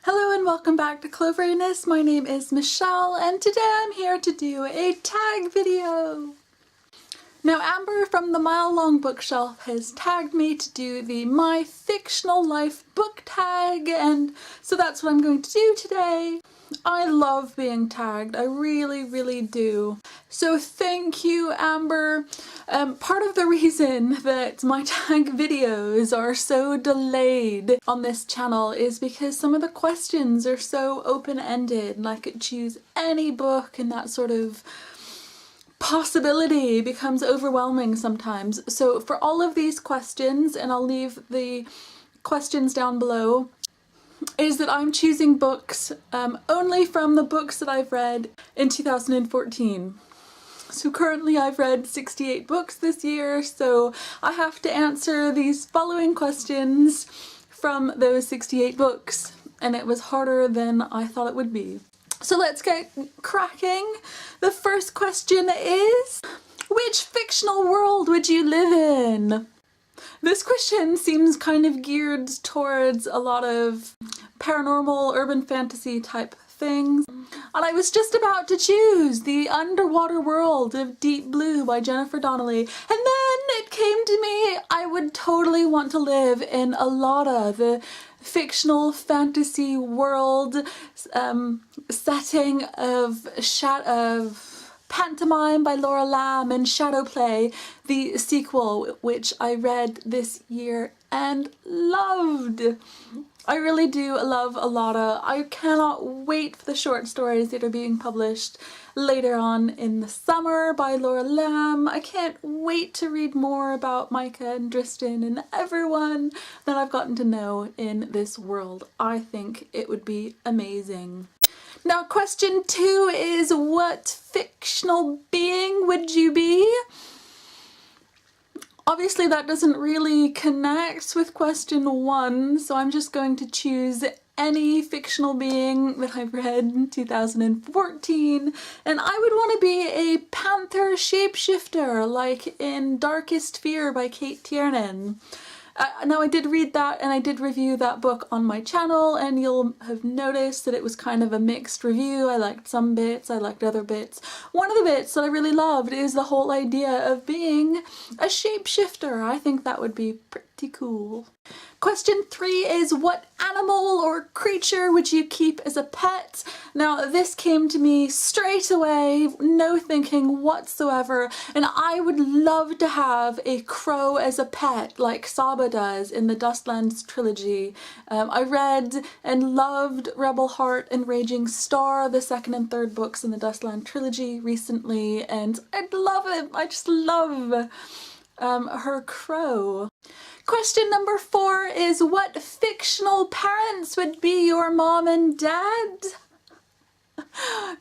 Hello and welcome back to Cloveriness. My name is Michelle and today I'm here to do a tag video. Now Amber from the Mile Long Bookshelf has tagged me to do the My Fictional Life book tag, and so that's what I'm going to do today. I love being tagged, I really do. So thank you, Amber. Part of the reason that my tag videos are so delayed on this channel is because some of the questions are so open-ended, and I could choose any book and that sort of possibility becomes overwhelming sometimes. So for all of these questions, and I'll leave the questions down below, is that I'm choosing books only from the books that I've read in 2014. So currently I've read 68 books this year, so I have to answer these following questions from those 68 books, and it was harder than I thought it would be. So let's get cracking. The first question is, which fictional world would you live in? This question seems kind of geared towards a lot of paranormal, urban fantasy type things. And I was just about to choose The Underwater World of Deep Blue by Jennifer Donnelly. And then it came to me, I would totally want to live in Alada, the fictional fantasy world setting of Pantomime by Laura Lamb and Shadow Play, the sequel, which I read this year and loved. I really do love Alada. I cannot wait for the short stories that are being published later on in the summer by Laura Lamb. I can't wait to read more about Micah and Dristan and everyone that I've gotten to know in this world. I think it would be amazing. Now question 2 is, what fictional being would you be? Obviously that doesn't really connect with question 1, so I'm just going to choose any fictional being that I've read in 2014, and I would want to be a panther shapeshifter like in Darkest Fear by Kate Tiernan. Now I did read that and I did review that book on my channel, and you'll have noticed that it was kind of a mixed review. I liked some bits, I liked other bits. One of the bits that I really loved is the whole idea of being a shapeshifter. I think that would be pretty cool. Question 3 is, what animal or creature would you keep as a pet? Now this came to me straight away, no thinking whatsoever, and I would love to have a crow as a pet like Saba does in the Dustlands trilogy. I read and loved Rebel Heart and Raging Star, the second and third books in the Dustland trilogy recently, and I'd love it. I just love her crow. Question number 4 is, what fictional parents would be your mom and dad?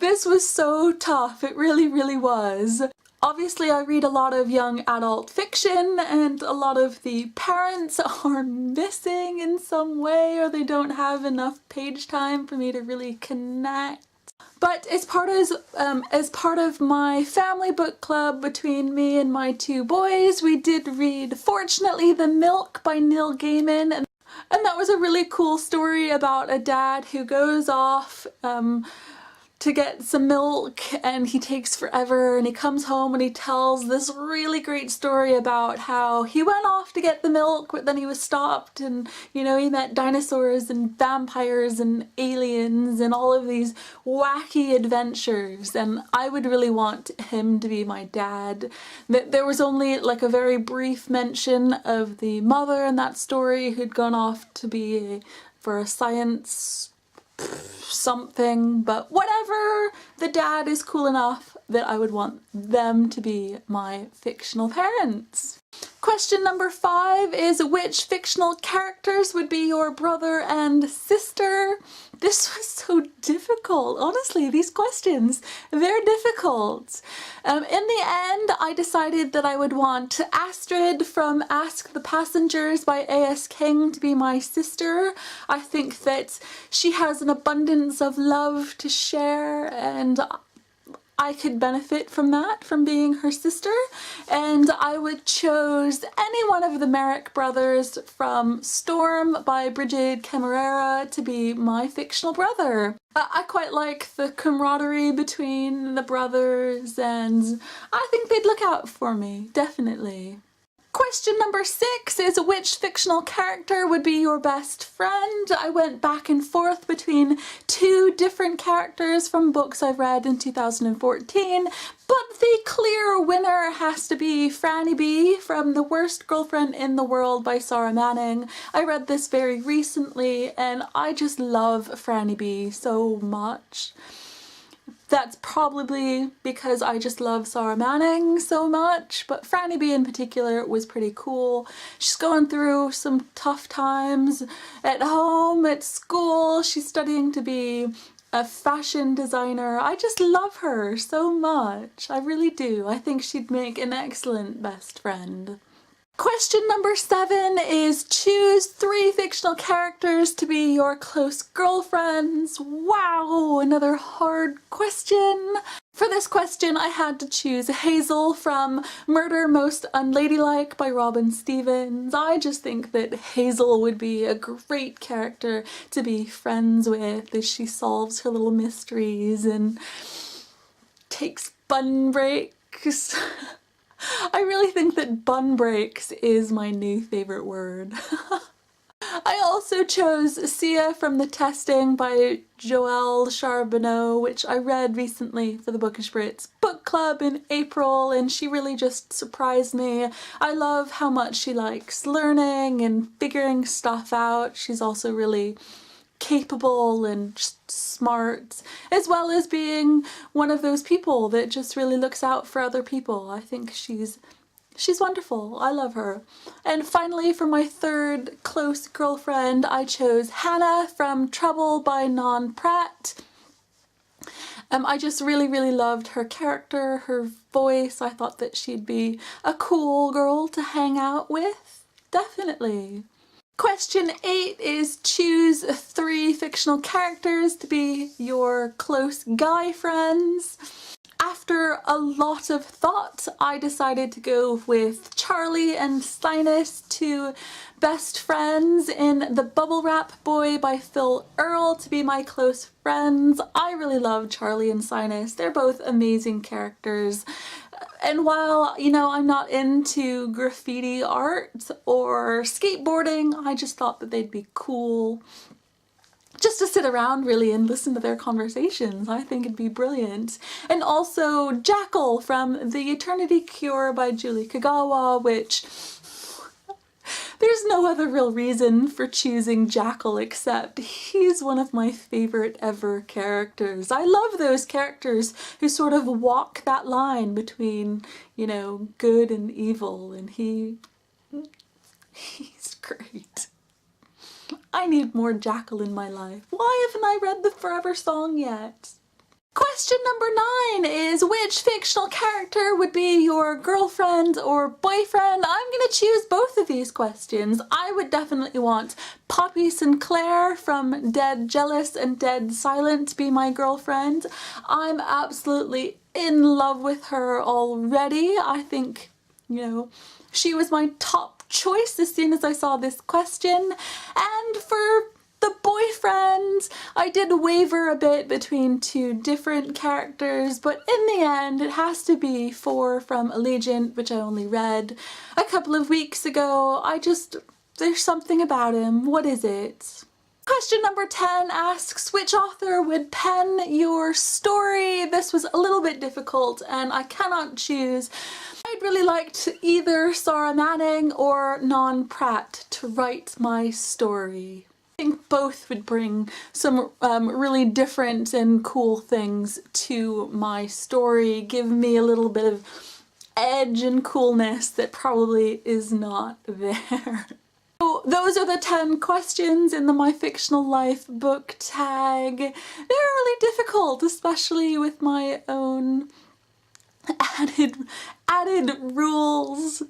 This was so tough, it really was. Obviously I read a lot of young adult fiction, and a lot of the parents are missing in some way, or they don't have enough page time for me to really connect. But as part of my family book club between me and my 2 boys, we did read Fortunately the Milk by Neil Gaiman, and that was a really cool story about a dad who goes off to get some milk, and he takes forever, and he comes home and he tells this really great story about how he went off to get the milk, but then he was stopped, and you know, he met dinosaurs and vampires and aliens and all of these wacky adventures, and I would really want him to be my dad. There was only like a very brief mention of the mother in that story who'd gone off to be for a science something, but whatever, the dad is cool enough that I would want them to be my fictional parents. Question number 5 is, which fictional characters would be your brother and sister? This was so difficult. Honestly, these questions, they're difficult. In the end, I decided that I would want Astrid from Ask the Passengers by A.S. King to be my sister. I think that she has an abundance of love to share, and I could benefit from that, from being her sister, and I would choose any one of the Merrick brothers from Storm by Brigid Camarera to be my fictional brother. I quite like the camaraderie between the brothers, and I think they'd look out for me, definitely. Question number 6 is which fictional character would be your best friend? I went back and forth between 2 different characters from books I've read in 2014, but the clear winner has to be Franny B from The Worst Girlfriend in the World by Sarah Manning. I read this very recently and I just love Franny B so much. That's probably because I just love Sarah Manning so much, but Franny B in particular was pretty cool. She's going through some tough times at home, at school. She's studying to be a fashion designer. I just love her so much. I really do. I think she'd make an excellent best friend. Question number 7 is choose 3 fictional characters to be your close girlfriends. Wow, another hard question. For this question I had to choose Hazel from Murder Most Unladylike by Robin Stevens. I just think that Hazel would be a great character to be friends with as she solves her little mysteries and takes bun breaks. I really think that bun breaks is my new favorite word. I also chose Sia from The Testing by Joelle Charbonneau, which I read recently for the Bookish Brits book club in April, and she really just surprised me. I love how much she likes learning and figuring stuff out. She's also really capable and just smart, as well as being one of those people that just really looks out for other people. I think she's wonderful. I love her. And finally, for my 3rd close girlfriend, I chose Hannah from Trouble by Non Pratt. I just really loved her character, her voice. I thought that she'd be a cool girl to hang out with. Definitely. Question 8 is choose 3 fictional characters to be your close guy friends. After a lot of thought, I decided to go with Charlie and Stynus, 2 best friends in The Bubble Wrap Boy by Phil Earle, to be my close friends. I really love Charlie and Stynus. They're both amazing characters. And while, you know, I'm not into graffiti art or skateboarding, I just thought that they'd be cool just to sit around really and listen to their conversations. I think it'd be brilliant. And also Jackal from The Eternity Cure by Julie Kagawa, which there's no other real reason for choosing Jackal except he's one of my favorite ever characters. I love those characters who sort of walk that line between, you know, good and evil, and he's great. I need more Jackal in my life. Why haven't I read the Forever Song yet? Question number 9 is which fictional character would be your girlfriend or boyfriend? I'm gonna choose both of these questions. I would definitely want Poppy Sinclair from Dead Jealous and Dead Silent to be my girlfriend. I'm absolutely in love with her already. I think, you know, she was my top choice as soon as I saw this question. And for the boyfriend, I did waver a bit between 2 different characters, but in the end it has to be 4 from Allegiant, which I only read a couple of weeks ago. There's something about him. What is it? Question number 10 asks which author would pen your story? This was a little bit difficult and I cannot choose. I'd really liked either Sarah Manning or Non Pratt to write my story. I think both would bring some really different and cool things to my story, give me a little bit of edge and coolness that probably is not there. So those are the 10 questions in the My Fictional Life book tag. They're really difficult, especially with my own added rules.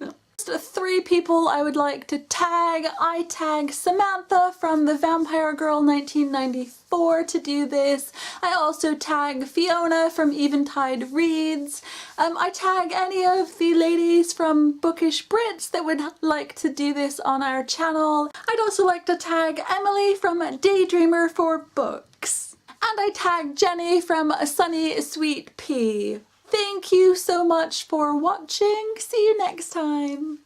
announced 3 people I would like to tag. I tag Samantha from the Vampire Girl 1994 to do this. I also tag Fiona from Eventide Reads. I tag any of the ladies from Bookish Brits that would like to do this on our channel. I'd also like to tag Emily from Daydreamer for Books. And I tag Jenny from Sunny Sweet Pea. Thank you so much for watching. See you next time.